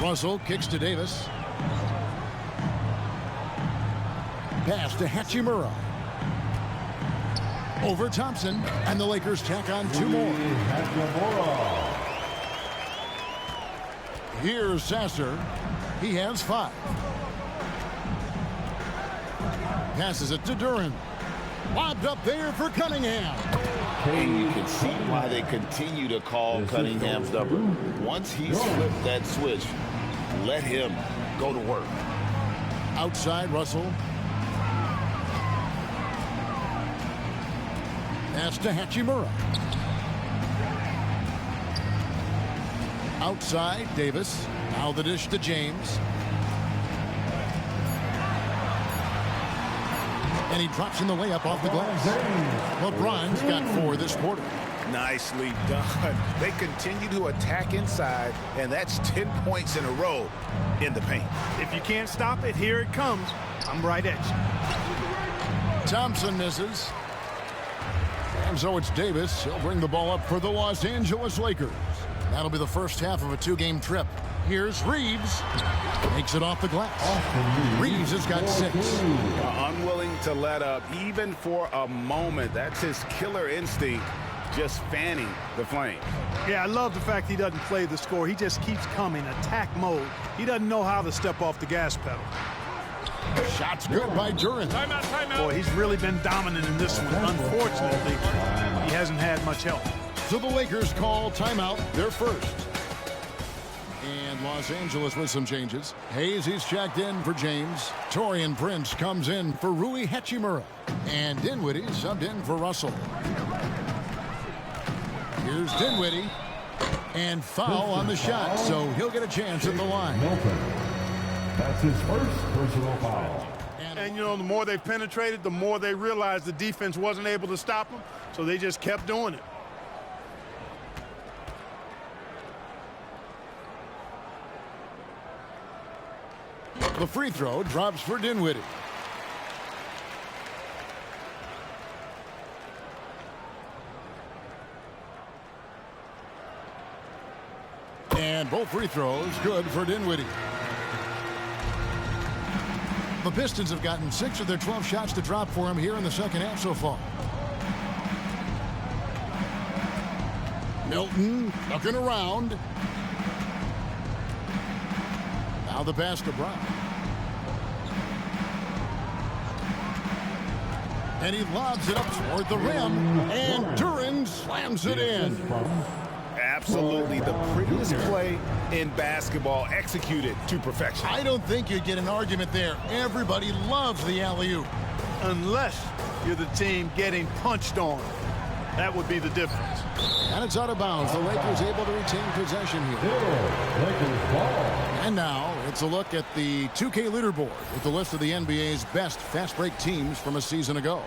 Russell kicks to Davis. Pass to Hachimura. Over Thompson, and the Lakers tack on 2 more. Here's Sasser. He has 5. Passes it to Duran. Lobbed up there for Cunningham. And you can see why they continue to call Cunningham's number. Once he's flipped that switch, let him go to work. Outside Russell. Pass to Hachimura. Outside Davis. Now the dish to James. And he drops in the layup off the glass. LeBron's got 4 this quarter. Nicely done. They continue to attack inside, and that's 10 points in a row in the paint. If you can't stop it, here it comes. I'm right at you. Thompson misses. And so it's Davis. He'll bring the ball up for the Los Angeles Lakers. That'll be the first half of a 2-game trip. Here's Reeves. Makes it off the glass. Reeves has got 6. Unwilling to let up even for a moment. That's his killer instinct, just fanning the flame. Yeah, I love the fact he doesn't play the score. He just keeps coming, attack mode. He doesn't know how to step off the gas pedal. Shot's good by Duran. Timeout, timeout. Boy, he's really been dominant in this one. Unfortunately, he hasn't had much help. So the Lakers call timeout, their first. And Los Angeles with some changes. Hayes, he's checked in for James. Taurean Prince comes in for Rui Hachimura. And Dinwiddie subbed in for Russell. Here's Dinwiddie. And foul on the shot, so he'll get a chance at the line. That's his first personal foul. And, you know, the more they penetrated, the more they realized the defense wasn't able to stop them, so they just kept doing it. The free throw drops for Dinwiddie. And both free throws good for Dinwiddie. The Pistons have gotten 6 of their 12 shots to drop for him here in the second half so far. Milton looking around. Now the pass to Brown. And he lobs it up toward the rim. And Duran slams it in. Absolutely the prettiest play in basketball, executed to perfection. I don't think you'd get an argument there. Everybody loves the alley-oop. Unless you're the team getting punched on. That would be the difference. And it's out of bounds. The Lakers able to retain possession here. And now it's a look at the 2K leaderboard with the list of the NBA's best fast break teams from a season ago.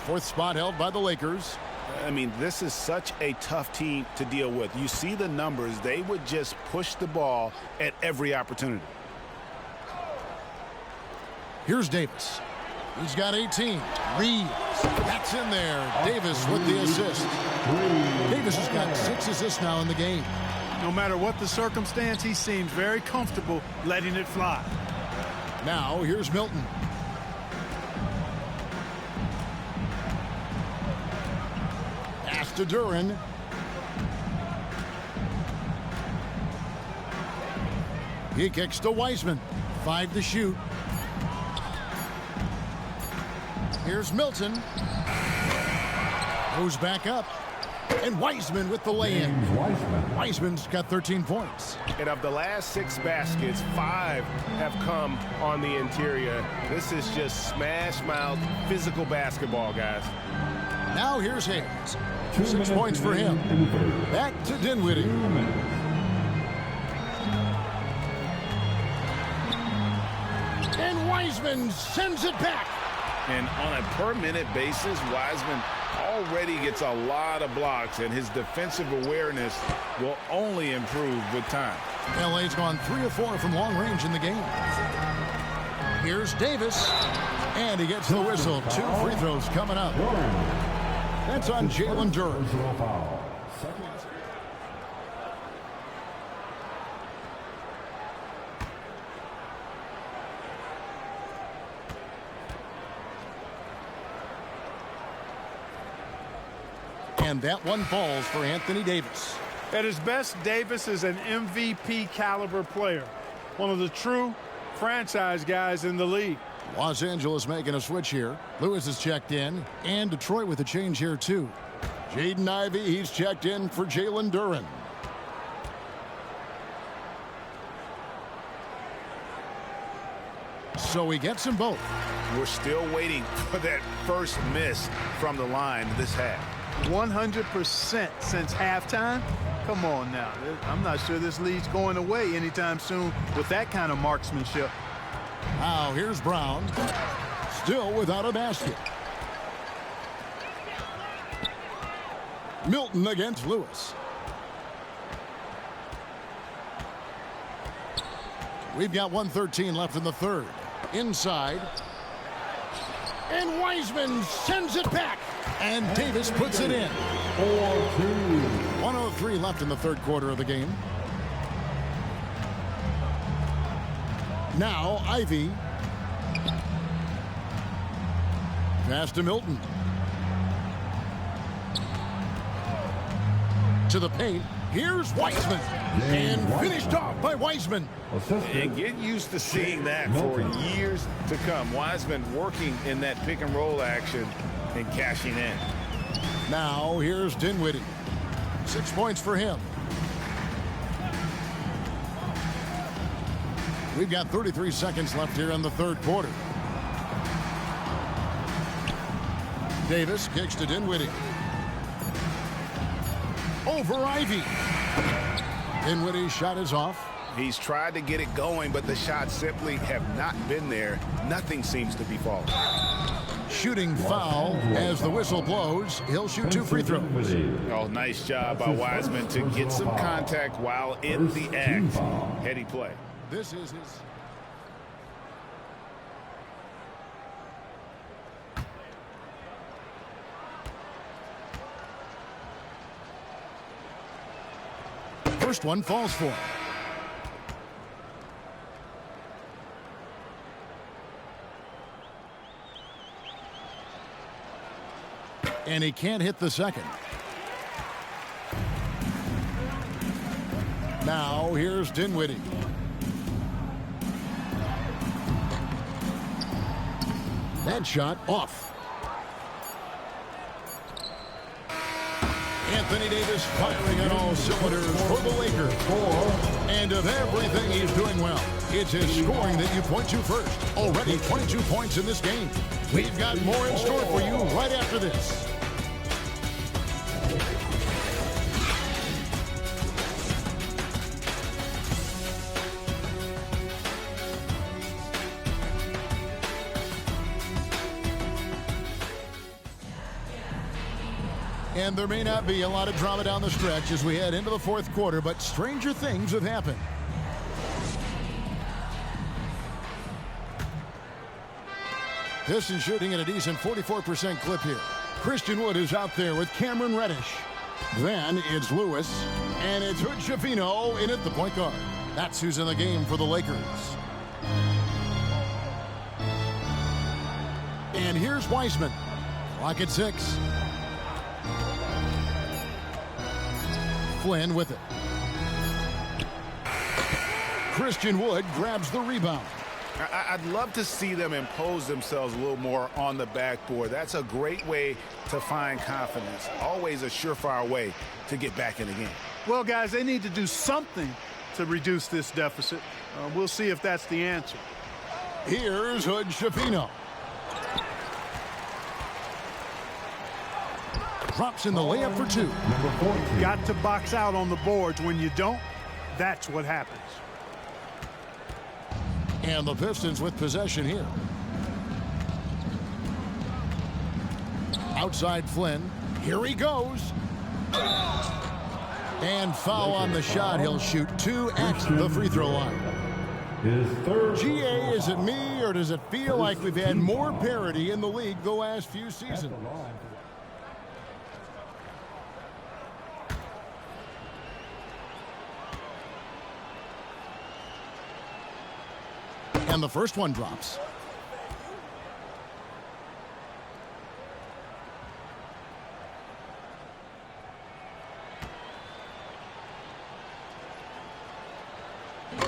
The 4th spot held by the Lakers. I mean, this is such a tough team to deal with. You see the numbers. They would just push the ball at every opportunity. Here's Davis. He's got 18. Reeves. That's in there. Davis with the assist. Davis has got 6 assists now in the game. No matter what the circumstance, he seems very comfortable letting it fly. Now here's Milton. Pass to Duran. He kicks to Wiseman. 5 to shoot. Here's Milton. Goes back up. And Wiseman with the lay-in. Wiseman's got 13 points. And of the last 6 baskets, 5 have come on the interior. This is just smash-mouth physical basketball, guys. Now here's Hayes. 6 points for him. Back to Dinwiddie. And Wiseman sends it back. And on a per-minute basis, Wiseman already gets a lot of blocks, and his defensive awareness will only improve with time. LA's gone 3 of 4 from long range in the game. Here's Davis. And he gets the whistle. 2 free throws coming up. That's on Jalen Duren. And that one falls for Anthony Davis. At his best, Davis is an MVP caliber player. One of the true franchise guys in the league. Los Angeles making a switch here. Lewis is checked in. And Detroit with a change here too. Jaden Ivey, he's checked in for Jalen Duren. So he gets them both. We're still waiting for that first miss from the line this half. 100% since halftime. Come on now. I'm not sure this lead's going away anytime soon with that kind of marksmanship. Now here's Brown. Still without a basket. Milton against Lewis. We've got 1:13 left in the third. Inside. And Wiseman sends it back. And Davis puts it in. 1:03 left in the third quarter of the game. Now Ivey. Pass to Milton. To the paint. Here's Wiseman. And finished off by Wiseman. And get used to seeing that for years to come. Wiseman working in that pick and roll action and cashing in. Now here's Dinwiddie. 6 points for him. We've got 33 seconds left here in the third quarter. Davis kicks to Dinwiddie. Over Ivey. Dinwiddie's shot is off. He's tried to get it going, but the shots simply have not been there. Nothing seems to be falling. Shooting foul as the whistle blows. He'll shoot 2 free throws. Oh, nice job by Wiseman to get some contact while in the act. Heady play. This is his. First one falls for him. And he can't hit the second. Now here's Dinwiddie. That shot off. Anthony Davis firing on all cylinders for the Lakers. And of everything he's doing well, it's his scoring that you point to first. Already 22 points in this game. We've got more in store for you right after this. And there may not be a lot of drama down the stretch as we head into the fourth quarter, but stranger things have happened. Pistons shooting at a decent 44% clip here. Christian Wood is out there with Cameron Reddish. Then it's Lewis, and it's Hood Schifino in at the point guard. That's who's in the game for the Lakers. And here's Wiseman. Clock at 6. Flynn with it. Christian Wood grabs the rebound. I'd love to see them impose themselves a little more on the backboard. That's a great way to find confidence. Always a surefire way to get back in the game. Well, guys, they need to do something to reduce this deficit. We'll see if that's the answer. Here's Hood Schifino. Drops in the layup for 2. Got to box out on the boards. When you don't, that's what happens. And the Pistons with possession here. Outside Flynn. Here he goes. And foul on the shot. He'll shoot 2 at the free throw line. his third. GA, is it me, or does it feel like we've had more parity in the league the last few seasons? And the first one drops.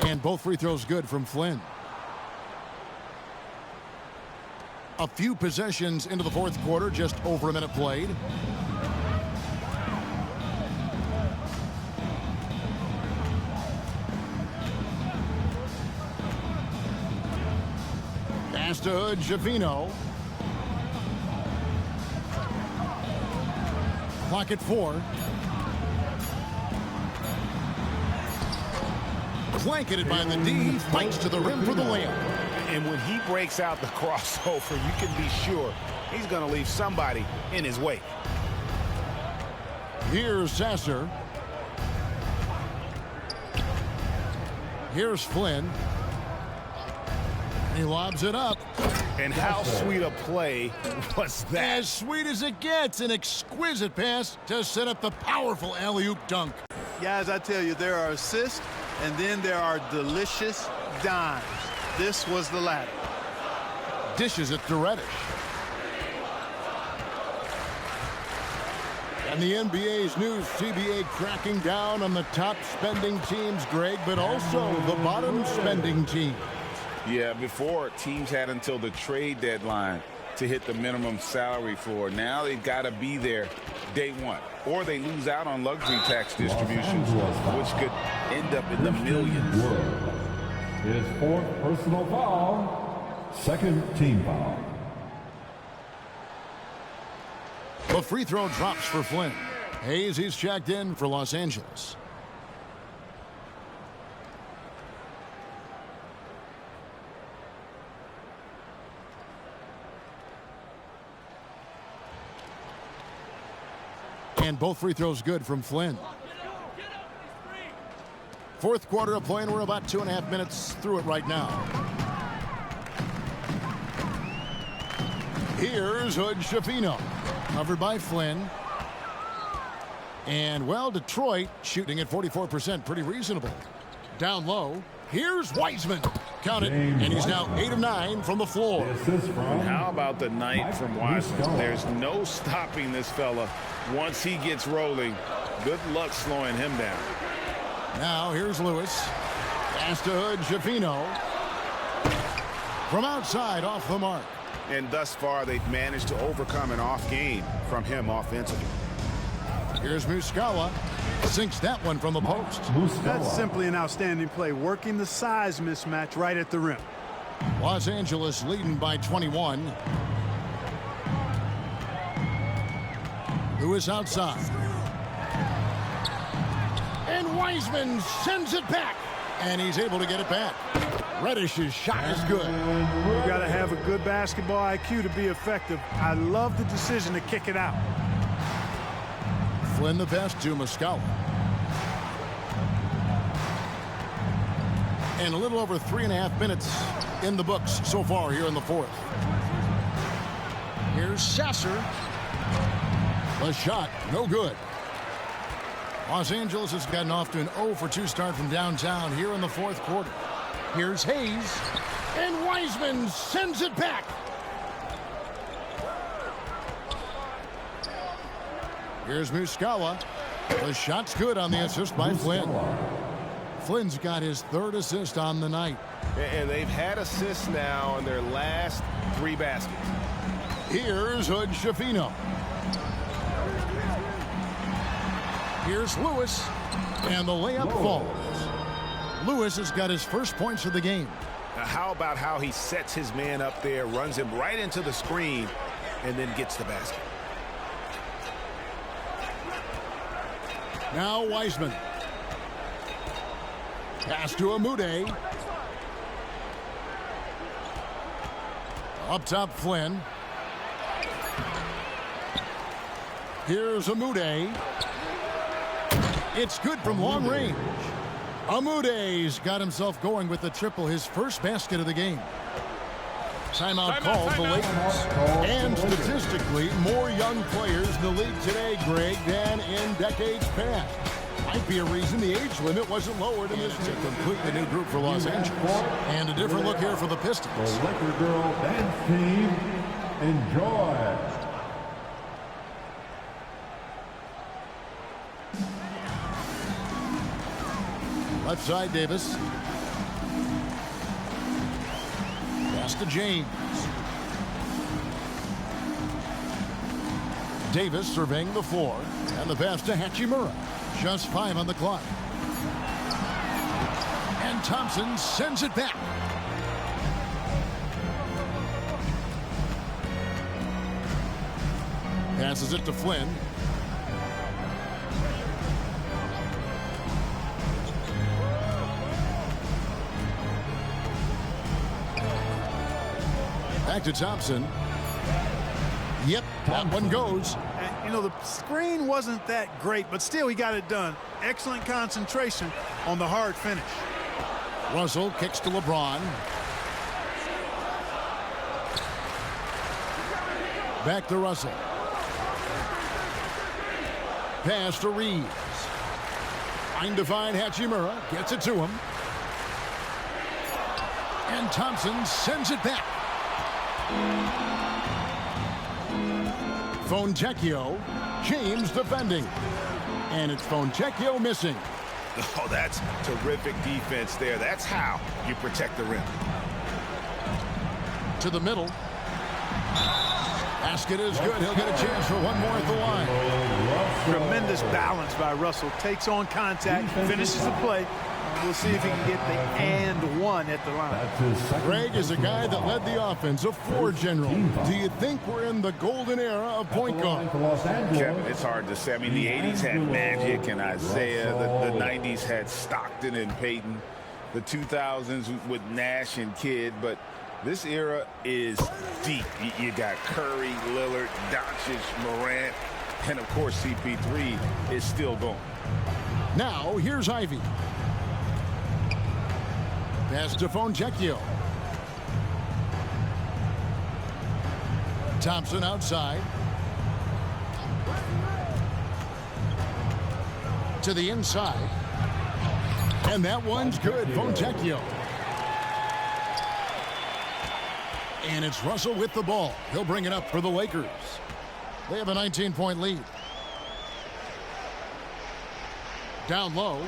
And both free throws good from Flynn. A few possessions into the fourth quarter, just over a minute played. Pass to Hood, Javino. Clock at 4. Blanketed by the D, fights to the rim for the layup. And when he breaks out the crossover, you can be sure he's going to leave somebody in his wake. Here's Sasser. Here's Flynn. He lobs it up. And how sweet a play was that? As sweet as it gets, an exquisite pass to set up the powerful alley-oop dunk. Guys, I tell you, there are assists, and then there are delicious dimes. This was the latter. Dishes it to Reddish. And the NBA's new CBA cracking down on the top spending teams, Greg, but also the bottom spending teams. Yeah, before teams had until the trade deadline to hit the minimum salary floor. Now they've got to be there day one, or they lose out on luxury tax distributions, which could end up in the millions. His fourth personal foul, second team foul. The free throw drops for Flynn. Hayes, he's checked in for Los Angeles. And both free throws good from Flynn. Fourth quarter of play, and we're about 2.5 minutes through it right now. Here's Hood Schifino. Covered by Flynn. And, well, Detroit shooting at 44%. Pretty reasonable. Down low. Here's Wiseman. Count it. And he's now 8 of 9 from the floor. How about the night from Wiseman? There's no stopping this fella once he gets rolling. Good luck slowing him down. Now here's Lewis. Pass to Hood, Schifino. From outside, off the mark. And thus far, they've managed to overcome an off game from him offensively. Here's Muscala. Sinks that one from the post. That's simply an outstanding play, working the size mismatch right at the rim. Los Angeles leading by 21. Lewis outside. And Wiseman sends it back. And he's able to get it back. Reddish's shot is good. You got to have a good basketball IQ to be effective. I love the decision to kick it out. Flynn the pass to Muscala. And a little over 3.5 minutes in the books so far here in the fourth. Here's Sasser. The shot, no good. Los Angeles has gotten off to an 0-for-2 start from downtown here in the fourth quarter. Here's Hayes. And Wiseman sends it back. Here's Muscala. The shot's good on the assist by Flynn. Flynn's got his third assist on the night. And they've had assists now in their last 3 baskets. Here's Hood Schifino. Here's Lewis. And the layup falls. Lewis has got his first points of the game. Now how about how he sets his man up there, runs him right into the screen, and then gets the basket. Now Wiseman. Pass to Amude. Up top, Flynn. Here's Amude. It's good from long range. Amude's got himself going with the triple, his first basket of the game. Timeout called the Lakers. And statistically, more young players in the league today, Greg, than in decades past. Might be a reason the age limit wasn't lowered in this. It's a completely new group for Los Angeles. And a different look here for the Pistons. The Laker girl dance team, enjoy. Left side, Davis. Pass to James. Davis surveying the floor. And the pass to Hachimura. Just 5 on the clock. And Thompson sends it back. Passes it to Flynn. Back to Thompson. Yep, that one goes. And, you know, the screen wasn't that great, but still he got it done. Excellent concentration on the hard finish. Russell kicks to LeBron. Back to Russell. Pass to Reeves. Trying to find Hachimura. Gets it to him. And Thompson sends it back. Fontecchio. James defending. And it's Fontecchio missing. Oh, that's terrific defense there. That's how you protect the rim. To the middle. Basket is good. He'll get a chance for one more at the line. Tremendous balance by Russell. Takes on contact, finishes the play. We'll see if he can get the and one at the line. Greg is a guy that led the offense, a floor general. Do you think we're in the golden era of point guard? Kevin, it's hard to say. I mean, the 80s had Magic and Isaiah. The 90s had Stockton and Payton. The 2000s with Nash and Kidd. But this era is deep. You got Curry, Lillard, Doncic, Morant, and, of course, CP3 is still going. Now, here's Ivy. Pass to Fontecchio. Thompson outside. To the inside. And that one's good. Fontecchio. And it's Russell with the ball. He'll bring it up for the Lakers. They have a 19-point lead. Down low.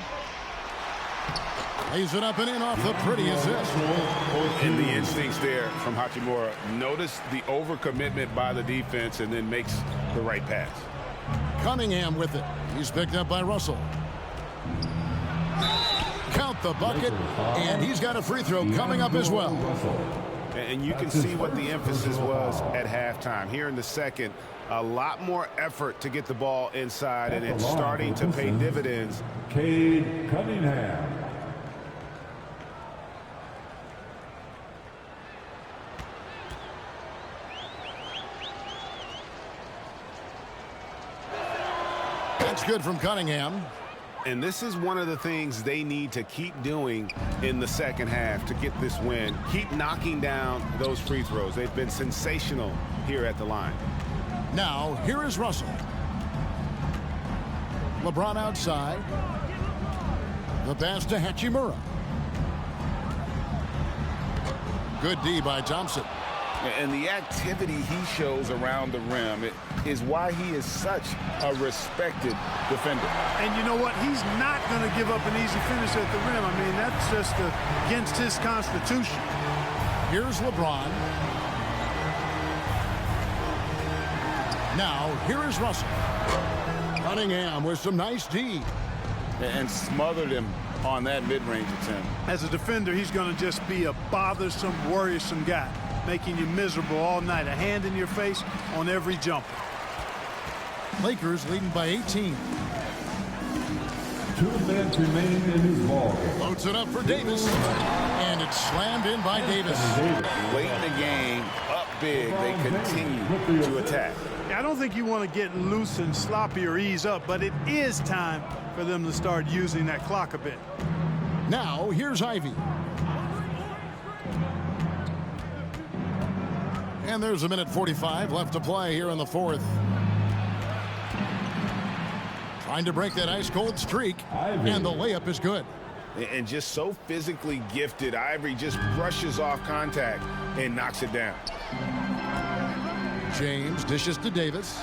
Lays it up and in off the pretty assist. And the instincts there from Hachimura. Notice the overcommitment by the defense and then makes the right pass. Cunningham with it. He's picked up by Russell. Count the bucket. And he's got a free throw coming up as well. And you can see what the emphasis was at halftime. Here in the second, a lot more effort to get the ball inside, and it's starting to pay dividends. Cade Cunningham. That's good from Cunningham. And this is one of the things they need to keep doing in the second half to get this win. Keep knocking down those free throws. They've been sensational here at the line. Now, here is Russell. LeBron outside. The pass to Hachimura. Good D by Thompson. And the activity he shows around the rim is why he is such a respected defender. And you know what? He's not going to give up an easy finish at the rim. I mean, that's just against his constitution. Here's LeBron. Now, here is Russell. Cunningham with some nice D. And smothered him on that mid-range attempt. As a defender, he's going to just be a bothersome, worrisome guy, making you miserable all night. A hand in your face on every jumper. Lakers leading by 18. 2 minutes remaining in this ball game. Loads it up for Davis. And it's slammed in by Davis. Late in the game, up big, they continue to attack. I don't think you want to get loose and sloppy or ease up, but it is time for them to start using that clock a bit. Now, here's Ivy. And there's a minute 45 left to play here in the fourth. Trying to break that ice-cold streak, and the layup is good. And just so physically gifted, Ivory just brushes off contact and knocks it down. James dishes to Davis.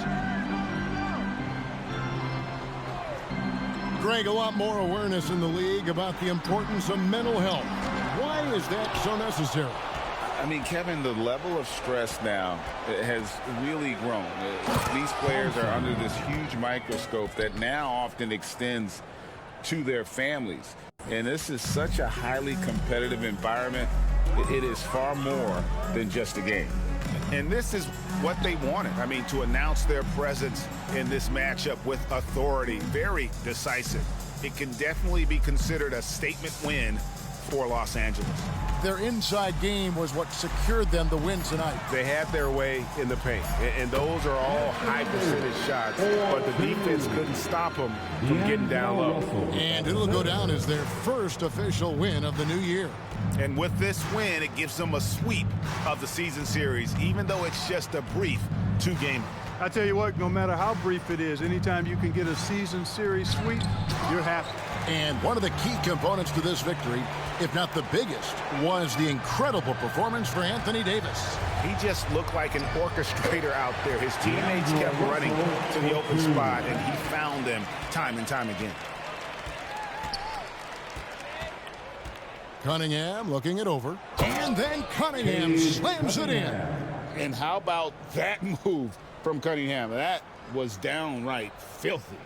Greg, a lot more awareness in the league about the importance of mental health. Why is that so necessary? I mean, Kevin, the level of stress now has really grown. These players are under this huge microscope that now often extends to their families. And this is such a highly competitive environment. It is far more than just a game. And this is what they wanted. I mean, to announce their presence in this matchup with authority, very decisive. It can definitely be considered a statement win for Los Angeles. Their inside game was what secured them the win tonight. They had their way in the paint, and those are all high percentage shots, but the defense couldn't stop them from getting down low. And it'll go down as their first official win of the new year. And with this win, it gives them a sweep of the season series, even though it's just a brief two-game. I tell you what, no matter how brief it is, anytime you can get a season series sweep, you're happy. And one of the key components to this victory, if not the biggest, was the incredible performance for Anthony Davis. He just looked like an orchestrator out there. His teammates kept running to the open spot, and he found them time and time again. Cunningham looking it over, and then Cunningham slams it in. And how about that move from Cunningham? That was downright filthy.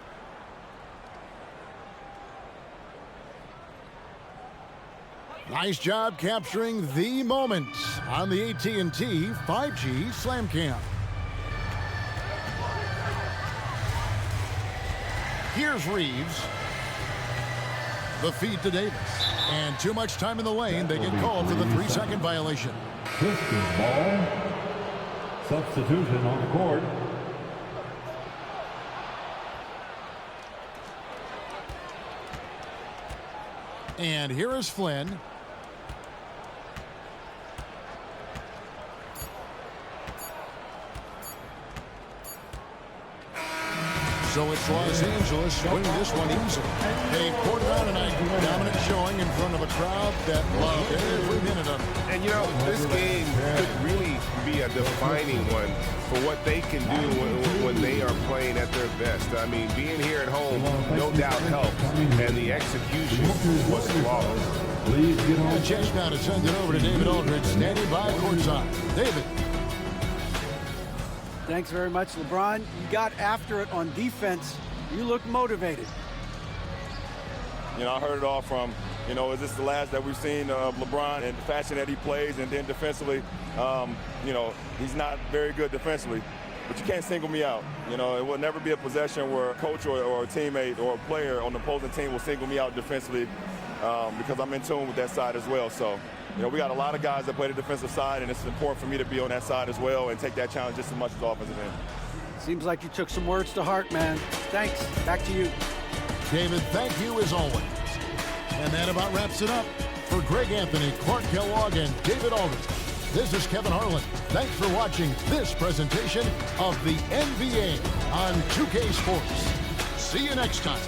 Nice job capturing the moment on the AT&T 5G Slam Cam. Here's Reeves. The feed to Davis. And too much time in the lane. They get called for the 3-second violation. Pistons ball. Substitution on the court. And here is Flynn. So it's Los Angeles winning this one easily. They poured it out tonight, dominant showing in front of a crowd that loved every minute of it. And, you know, this game could really be a defining one for what they can do when they are playing at their best. I mean, being here at home, no doubt helps, and the execution was flawless. A chance now to send it over to David Aldridge, standing by courtside. David. Thanks very much, LeBron. You got after it on defense. You look motivated. You know, I heard it all from, you know, is this the last that we've seen of LeBron and the fashion that he plays? And then defensively, you know, he's not very good defensively. But you can't single me out. You know, it will never be a possession where a coach or a teammate or a player on the opposing team will single me out defensively because I'm in tune with that side as well. So, you know, we got a lot of guys that play the defensive side, and it's important for me to be on that side as well and take that challenge just as much as the offensive end. Seems like you took some words to heart, man. Thanks. Back to you. David, thank you as always. And that about wraps it up. For Greg Anthony, Clark Kellogg, and David Aldridge, this is Kevin Harlan. Thanks for watching this presentation of the NBA on 2K Sports. See you next time.